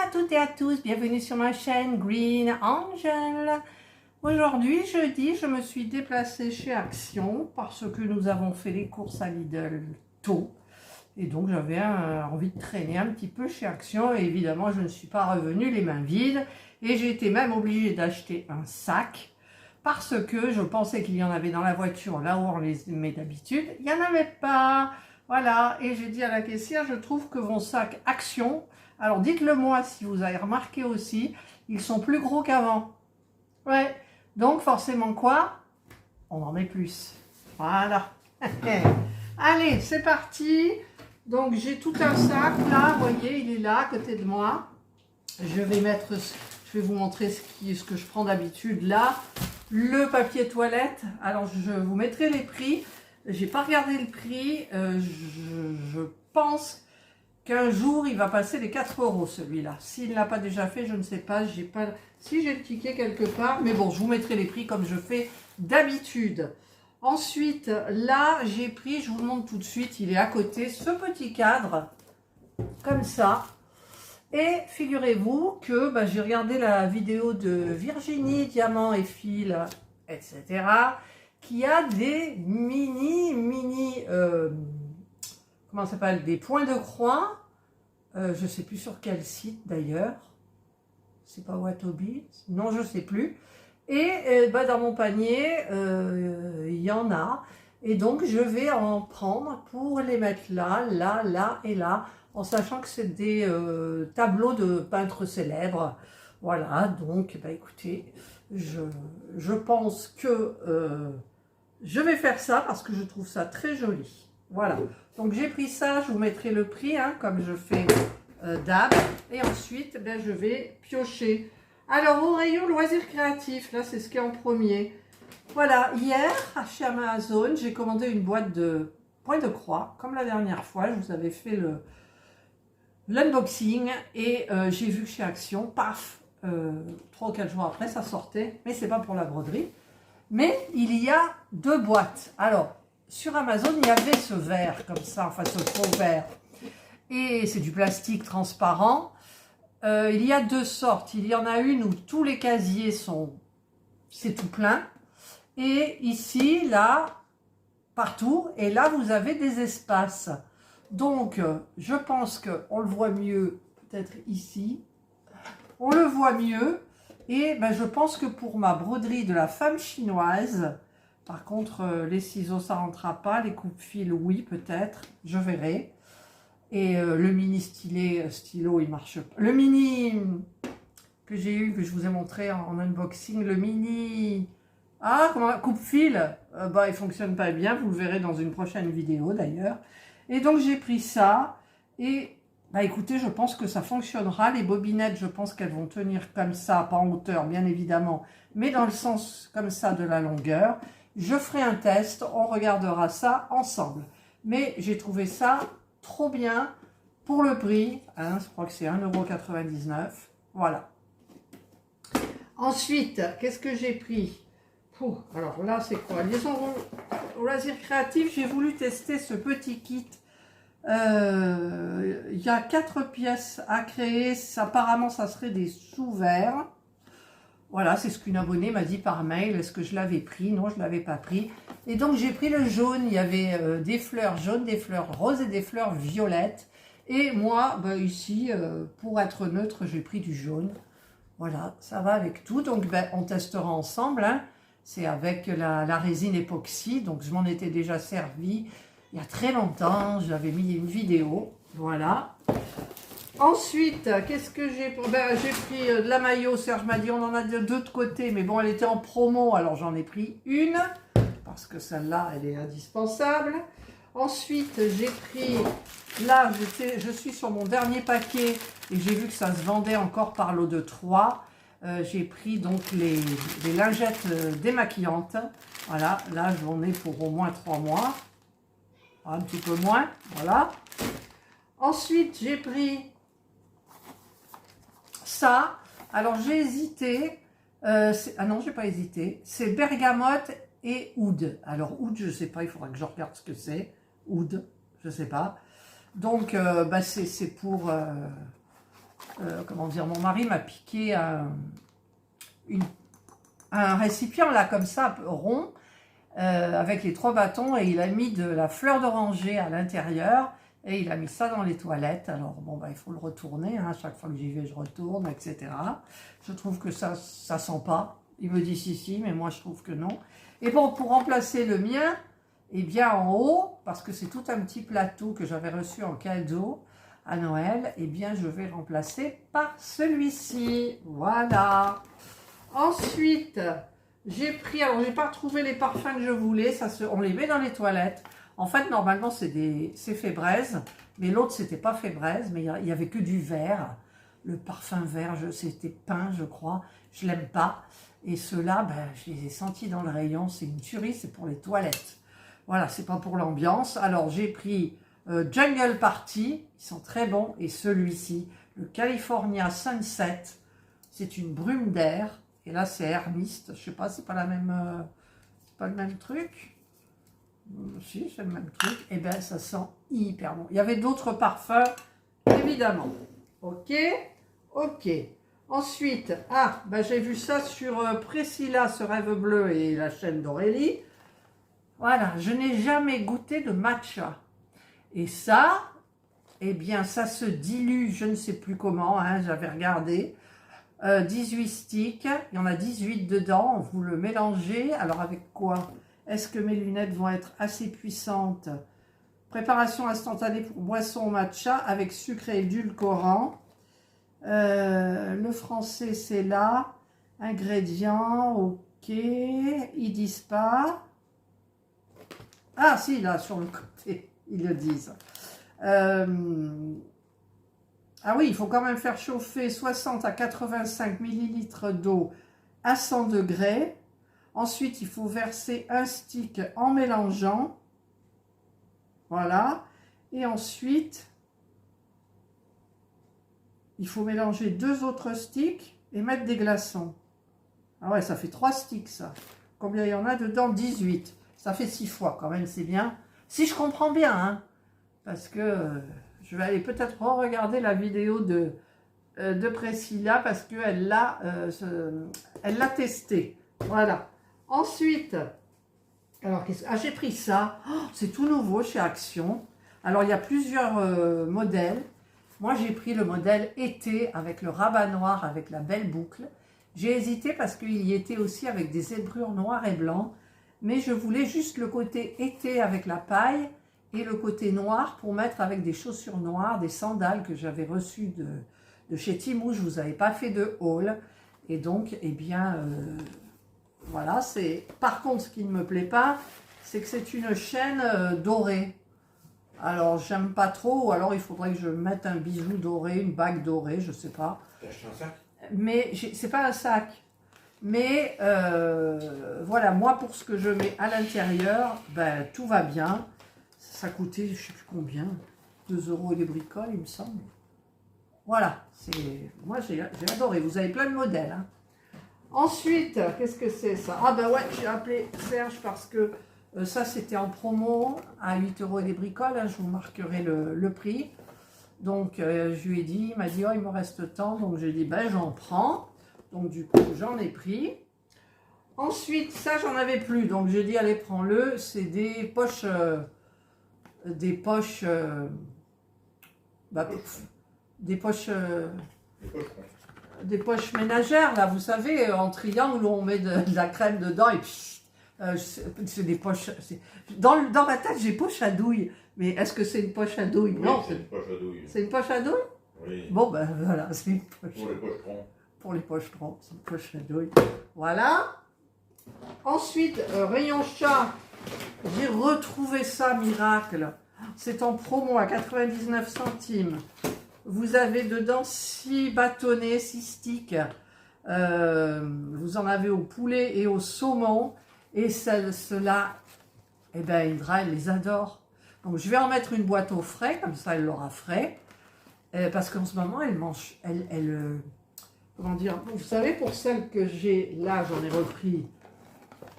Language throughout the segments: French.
à toutes et à tous, bienvenue sur ma chaîne Green Angel. Aujourd'hui, jeudi, je me suis déplacée chez Action parce que nous avons fait les courses à Lidl tôt. Et donc j'avais envie de traîner un petit peu chez Action et évidemment je ne suis pas revenue les mains vides. Et j'ai été même obligée d'acheter un sac parce que je pensais qu'il y en avait dans la voiture là où on les met d'habitude. Il n'y en avait pas. Voilà, et j'ai dit à la caissière, je trouve que vos sacs Action, alors dites-le moi si vous avez remarqué aussi, ils sont plus gros qu'avant. Ouais, donc forcément quoi? On en met plus. Voilà. Allez, c'est parti. Donc j'ai tout un sac là, vous voyez, il est là à côté de moi. Je vais vous montrer ce que je prends d'habitude là. Le papier toilette, alors je vous mettrai les prix. J'ai pas regardé le prix, je pense qu'un jour il va passer les 4 € celui-là. S'il ne l'a pas déjà fait, je ne sais pas, si j'ai le ticket quelque part, mais bon, je vous mettrai les prix comme je fais d'habitude. Ensuite, là, j'ai pris, je vous le montre tout de suite, il est à côté, ce petit cadre, comme ça. Et figurez-vous que j'ai regardé la vidéo de Virginie, Diamant et Fil, etc., qui a des comment ça s'appelle, des points de croix, je ne sais plus sur quel site d'ailleurs, c'est pas Watobi, non je ne sais plus, et dans mon panier, il y en a, et donc je vais en prendre pour les mettre là, là, là et là, en sachant que c'est des tableaux de peintres célèbres. Voilà, donc écoutez, je pense que je vais faire ça parce que je trouve ça très joli. Voilà, donc j'ai pris ça, je vous mettrai le prix, hein, comme je fais d'hab. Et ensuite, je vais piocher. Alors, au rayon loisirs créatifs, là, c'est ce qui est en premier. Voilà, hier, chez Amazon, j'ai commandé une boîte de points de croix, comme la dernière fois. Je vous avais fait l'unboxing et j'ai vu que chez Action, paf, 3 ou 4 jours après, ça sortait. Mais c'est pas pour la broderie. Mais il y a 2 boîtes. Alors, sur Amazon, il y avait ce verre comme ça, enfin ce faux verre. Et c'est du plastique transparent. Il y a 2 sortes. Il y en a une où tous les casiers c'est tout plein. Et ici, là, partout. Et là, vous avez des espaces. Donc, je pense qu'on le voit mieux, peut-être ici. On le voit mieux. Et je pense que pour ma broderie de la femme chinoise, par contre, les ciseaux, ça ne rentrera pas. Les coupe-fils, oui, peut-être. Je verrai. Et le mini stylo, il marche pas. Le mini que j'ai eu, que je vous ai montré en unboxing, le mini... Ah, comment coupe-fil, il fonctionne pas bien. Vous le verrez dans une prochaine vidéo, d'ailleurs. Et donc, j'ai pris ça. Et... écoutez, je pense que ça fonctionnera. Les bobinettes, je pense qu'elles vont tenir comme ça, pas en hauteur, bien évidemment, mais dans le sens comme ça de la longueur. Je ferai un test, on regardera ça ensemble. Mais j'ai trouvé ça trop bien pour le prix. Hein, je crois que c'est 1,99 €. Voilà. Ensuite, qu'est-ce que j'ai pris? Alors là, c'est quoi? Liaison loisirs créatifs. J'ai voulu tester ce petit kit. Il y a 4 pièces à créer. Apparemment, ça serait des sous-verres. Voilà, c'est ce qu'une abonnée m'a dit par mail. Est-ce que je l'avais pris? Non, je ne l'avais pas pris. Et donc, j'ai pris le jaune. Il y avait des fleurs jaunes, des fleurs roses et des fleurs violettes. Et moi, ici, pour être neutre, j'ai pris du jaune. Voilà, ça va avec tout. Donc, on testera ensemble. Hein. C'est avec la résine époxy. Donc, je m'en étais déjà servi il y a très longtemps. J'avais mis une vidéo. Voilà. Ensuite, qu'est-ce que j'ai pris? J'ai pris de la maillot. Serge m'a dit on en a de 2 de côté. Mais bon, elle était en promo. Alors, j'en ai pris une. Parce que celle-là, elle est indispensable. Ensuite, j'ai pris... Là, je suis sur mon dernier paquet. Et j'ai vu que ça se vendait encore par lot de 3. J'ai pris donc les lingettes démaquillantes. Voilà, là j'en ai pour au moins 3 mois. Un petit peu moins, voilà. Ensuite, j'ai pris ça. Alors j'ai hésité. Ah non, j'ai pas hésité. C'est bergamote et oud. Alors oud, je sais pas, il faudra que je regarde ce que c'est. Oud, je sais pas. Donc c'est pour comment dire, mon mari m'a piqué un récipient là comme ça, rond, avec les 3 bâtons, et il a mis de la fleur d'oranger à l'intérieur, et il a mis ça dans les toilettes. Alors bon, bah, il faut le retourner, hein, chaque fois que j'y vais je retourne, etc. Je trouve que ça sent pas. Il me dit si, mais moi je trouve que non. Et bon, pour remplacer le mien, eh bien en haut, parce que c'est tout un petit plateau que j'avais reçu en cadeau à Noël, eh bien je vais remplacer par celui-ci. Voilà. Ensuite, j'ai pris, alors j'ai pas retrouvé les parfums que je voulais, on les met dans les toilettes. En fait, normalement, c'est fait braise, mais l'autre, c'était pas fait braise, mais il y avait que du vert. Le parfum vert, c'était peint, je crois. Je l'aime pas. Et ceux-là, ben, je les ai sentis dans le rayon. C'est une tuerie, c'est pour les toilettes. Voilà, c'est pas pour l'ambiance. Alors, j'ai pris Jungle Party, ils sont très bons. Et celui-ci, le California Sunset, c'est une brume d'air. Et là, c'est Air Mist. Je sais pas, c'est pas la même, c'est pas le même truc. Si, c'est le même truc. Et bien, ça sent hyper bon. Il y avait d'autres parfums, évidemment. Ok, ok. Ensuite, ben, j'ai vu ça sur Priscilla, ce rêve bleu et la chaîne d'Aurélie. Voilà, je n'ai jamais goûté de matcha. Et ça, eh bien, ça se dilue, je ne sais plus comment, hein, j'avais regardé. 18 sticks, il y en a 18 dedans, vous le mélangez. Alors, avec quoi ? Est-ce que mes lunettes vont être assez puissantes? Préparation instantanée pour boisson matcha avec sucre et édulcorant. Le français, c'est là. Ingrédients, ok. Ils disent pas. Ah, si, là, sur le côté, ils le disent. Ah oui, il faut quand même faire chauffer 60 à 85 ml d'eau à 100 degrés. Ensuite, il faut verser un stick en mélangeant. Voilà. Et ensuite, il faut mélanger 2 autres sticks et mettre des glaçons. Ah ouais, ça fait 3 sticks, ça. Combien il y en a dedans? 18. Ça fait 6 fois quand même, c'est bien. Si je comprends bien, hein. Parce que je vais aller peut-être re-regarder la vidéo de Priscilla parce qu'elle l'a testé. Voilà. Ensuite, alors j'ai pris ça, c'est tout nouveau chez Action. Alors il y a plusieurs modèles. Moi j'ai pris le modèle été avec le rabat noir avec la belle boucle. J'ai hésité parce qu'il y était aussi avec des zébrures noires et blancs, mais je voulais juste le côté été avec la paille et le côté noir pour mettre avec des chaussures noires, des sandales que j'avais reçues de chez Temu. Je vous avais pas fait de haul et donc eh bien voilà, c'est. Par contre, ce qui ne me plaît pas, c'est que c'est une chaîne dorée. Alors, j'aime pas trop, ou alors il faudrait que je mette un bijou doré, une bague dorée, je sais pas. T'as acheté un sac? Mais c'est pas un sac. Mais voilà, moi pour ce que je mets à l'intérieur, ben tout va bien. Ça coûtait, je sais plus combien, 2 € et des bricoles, il me semble. Voilà, moi j'ai adoré. Vous avez plein de modèles, hein. Ensuite, qu'est-ce que c'est ça? Ah ben ouais, j'ai appelé Serge parce que ça c'était en promo à 8 € et des bricoles, hein, je vous marquerai le prix. Donc je lui ai dit, il m'a dit, oh il me reste tant, donc j'ai dit, ben j'en prends. Donc du coup j'en ai pris. Ensuite, ça j'en avais plus, donc j'ai dit, allez prends-le, c'est des poches, des poches ménagères, là, vous savez, en triangle où on met de la crème dedans et puis c'est des poches. Dans ma tête, j'ai poche à douille. Mais est-ce que c'est une poche à douille? Oui, non, c'est une poche à douille. C'est une poche à douille? Oui. Bon, ben voilà, c'est une poche. Pour les pocherons. Pour les pocherons, c'est une poche à douille. Voilà. Ensuite, rayon chat, j'ai retrouvé ça, miracle. C'est en promo à 99 centimes. Vous avez dedans 6 bâtonnets, 6 sticks. Vous en avez au poulet et au saumon. Et ceux-là, eh ben, Indra, elle les adore. Donc, je vais en mettre une boîte au frais, comme ça, elle l'aura frais. Parce qu'en ce moment, elle mange... comment dire? Vous savez, pour celle que j'ai là, j'en ai repris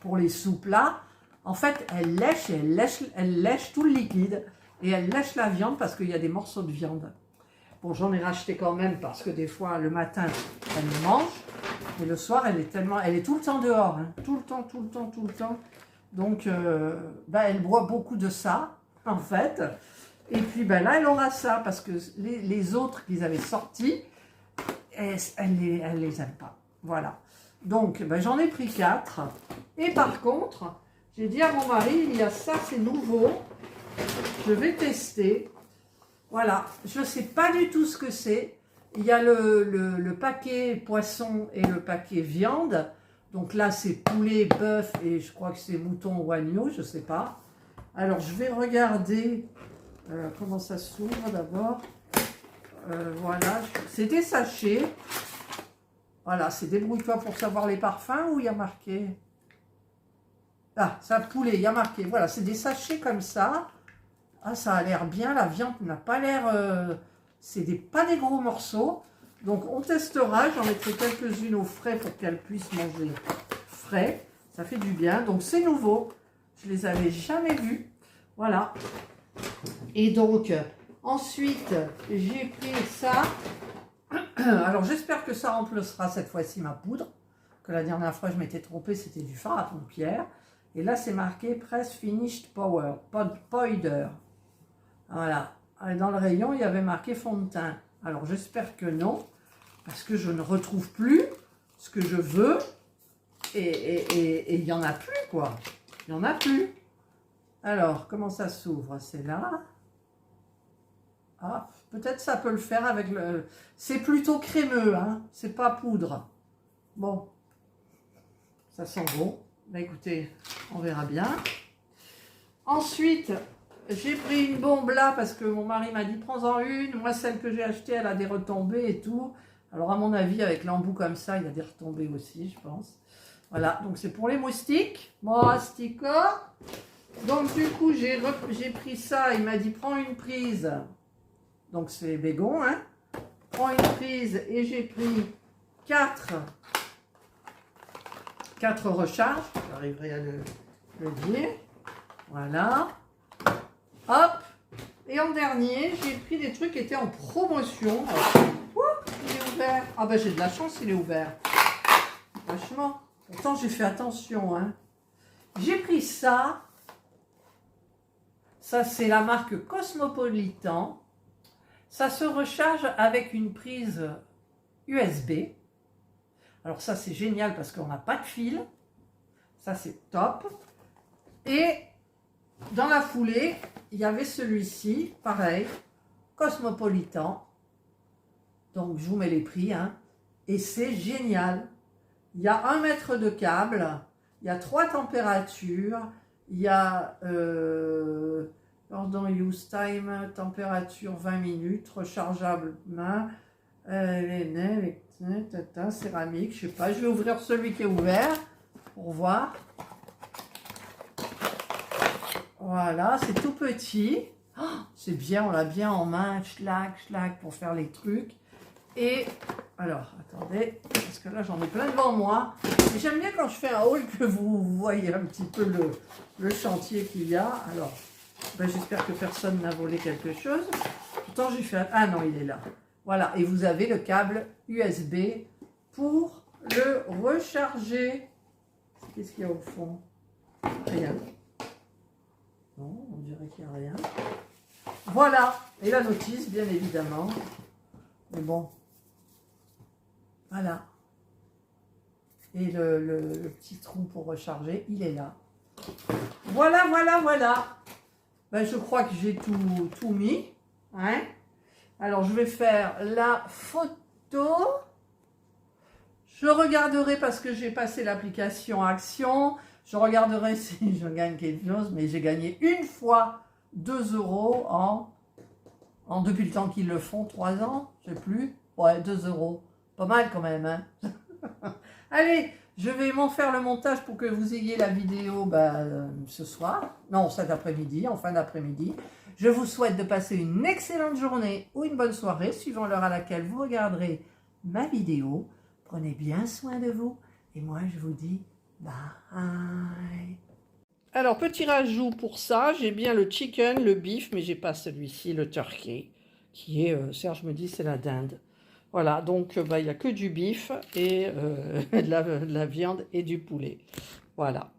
pour les soupes là. En fait, elle lèche tout le liquide. Et elle lèche la viande parce qu'il y a des morceaux de viande. Bon, j'en ai racheté quand même parce que des fois, le matin, elle me mange. Et le soir, elle est tout le temps dehors. Hein, tout le temps, tout le temps, tout le temps. Donc, elle boit beaucoup de ça, en fait. Et puis, là, elle aura ça parce que les autres qu'ils avaient sortis, elle les aime pas. Voilà. Donc, j'en ai pris 4. Et par contre, j'ai dit à mon mari, il y a ça, c'est nouveau. Je vais tester. Voilà. Je ne sais pas du tout ce que c'est. Il y a le paquet poisson et le paquet viande. Donc là, c'est poulet, bœuf et je crois que c'est mouton ou agneau, je ne sais pas. Alors, je vais regarder comment ça s'ouvre d'abord. Voilà, c'est des sachets. Voilà, c'est débrouille-toi pour savoir les parfums où il y a marqué. Ah, ça poulet, il y a marqué. Voilà, c'est des sachets comme ça. Ah, ça a l'air bien. La viande n'a pas l'air... pas des gros morceaux. Donc, on testera. J'en mettrai quelques-unes au frais pour qu'elles puissent manger frais. Ça fait du bien. Donc, c'est nouveau. Je les avais jamais vus. Voilà. Et donc, ensuite, j'ai pris ça. Alors, j'espère que ça remplacera cette fois-ci ma poudre. Que la dernière fois, je m'étais trompée, c'était du fard à paupières. Et là, c'est marqué Press Finished Powder. Voilà. Dans le rayon, il y avait marqué fond de teint. Alors, j'espère que non, parce que je ne retrouve plus ce que je veux. Et il n'y en a plus, quoi. Il n'y en a plus. Alors, comment ça s'ouvre? C'est là. Ah, peut-être ça peut le faire avec le... C'est plutôt crémeux, hein. C'est pas poudre. Bon. Ça sent bon. Écoutez, on verra bien. Ensuite, j'ai pris une bombe là parce que mon mari m'a dit prends-en une. Moi, celle que j'ai achetée, elle a des retombées et tout. Alors, à mon avis, avec l'embout comme ça, il y a des retombées aussi, je pense. Voilà, donc c'est pour les moustiques. Moustiquots. Donc, du coup, j'ai pris ça. Il m'a dit prends une prise. Donc, c'est bégon, hein. Prends une prise et j'ai pris 4 recharges. J'arriverai à le dire. Voilà. Hop. Et en dernier, j'ai pris des trucs qui étaient en promotion. Il est ouvert. Ah ben j'ai de la chance, il est ouvert. Franchement. Pourtant, j'ai fait attention. Hein. J'ai pris ça. Ça, c'est la marque Cosmopolitan. Ça se recharge avec une prise USB. Alors ça, c'est génial parce qu'on n'a pas de fil. Ça, c'est top. Et dans la foulée, il y avait celui-ci, pareil, Cosmopolitan. Donc, je vous mets les prix. Hein. Et c'est génial. Il y a 1 mètre de câble. Il y a 3 températures. Il y a... Pardon, use time, température 20 minutes, rechargeable main, céramique, je sais pas, je vais ouvrir celui qui est ouvert pour voir. Voilà, c'est tout petit, oh, c'est bien, on l'a bien en main, schlac, pour faire les trucs. Et, alors, attendez, parce que là j'en ai plein devant moi. Et j'aime bien quand je fais un haul que vous voyez un petit peu le chantier qu'il y a. Alors, j'espère que personne n'a volé quelque chose. Pourtant, j'ai fait... Ah non, il est là. Voilà. Et vous avez le câble USB pour le recharger. Qu'est-ce qu'il y a au fond? Rien. Non, on dirait qu'il n'y a rien. Voilà. Et la notice, bien évidemment. Mais bon. Voilà. Et le petit trou pour recharger, il est là. Voilà. Je crois que j'ai tout mis. Hein. Alors, je vais faire la photo. Je regarderai parce que j'ai passé l'application Action. Je regarderai si je gagne quelque chose. Mais j'ai gagné une fois 2 € depuis le temps qu'ils le font, 3 ans, je sais plus. Ouais, 2 €. Pas mal quand même. Hein. Allez, je vais m'en faire le montage pour que vous ayez la vidéo ce soir. Non, cet après-midi, en fin d'après-midi. Je vous souhaite de passer une excellente journée ou une bonne soirée, suivant l'heure à laquelle vous regarderez ma vidéo. Prenez bien soin de vous. Et moi, je vous dis bye. Alors, petit rajout pour ça, j'ai bien le chicken, le beef, mais j'ai pas celui-ci, le turkey, qui est, Serge me dit, c'est la dinde. Voilà, donc il n'y a que du bif et de la viande et du poulet. Voilà.